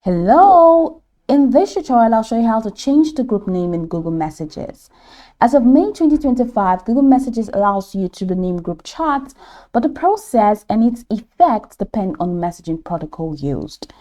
Hello! In this tutorial, I'll show you how to change the group name in Google Messages. As of May 2025, Google Messages allows you to rename group chats, but the process and its effects depend on the messaging protocol used.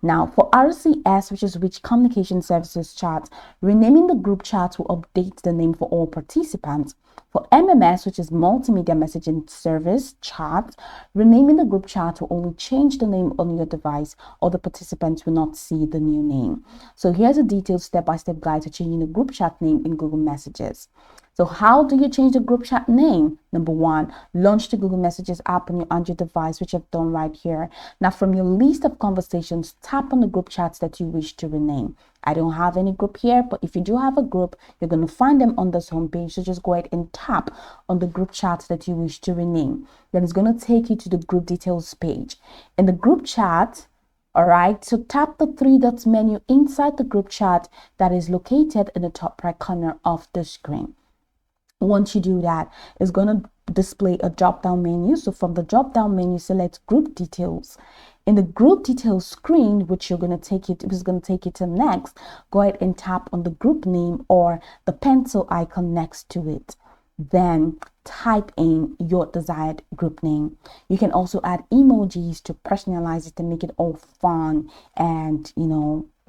Now, for RCS, which is Rich Communication Services chat, renaming the group chat will update the name for all participants. For MMS, which is Multimedia Messaging Service chat, renaming the group chat will only change the name on your device, or the participants will not see the new name. So here's a detailed step-by-step guide to changing the group chat name in Google Messages. So how do you change the group chat name? Number one, launch the Google Messages app on your Android device, which I've done right here. Now, from your list of conversations, tap on the group chats that you wish to rename. I don't have any group here, but if you do have a group, you're going to find them on this homepage. So just go ahead and tap on the group chat that you wish to rename. Then it's going to take you to the group details page. In the group chat, all right, so tap the three dots menu inside the group chat that is located in the top right corner of the screen. Once you do that, it's going to display a drop down menu. So from the drop down menu, select group details. In the group details screen, which is going to take you to next, go ahead and tap on the group name or the pencil icon next to it. Then type in your desired group name. You can also add emojis to personalize it and make it all fun and,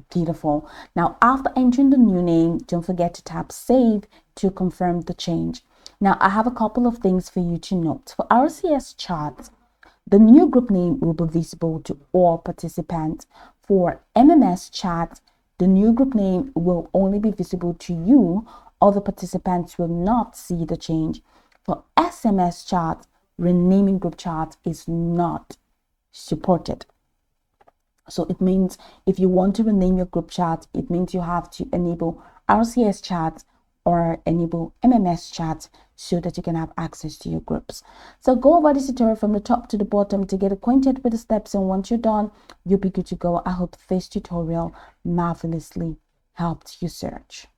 beautiful. Now, after entering the new name, don't forget to tap save to confirm the change. Now, I have a couple of things for you to note. For RCS chats, the new group name will be visible to all participants. For MMS chat, the new group name will only be visible to you. Other participants will not see the change. For SMS chat, renaming group chat is not supported. So it means if you want to rename your group chat, it means you have to enable RCS chat or enable MMS chat so that you can have access to your groups. So go over this tutorial from the top to the bottom to get acquainted with the steps, and once you're done, you'll be good to go. I hope this tutorial marvelously helped you search.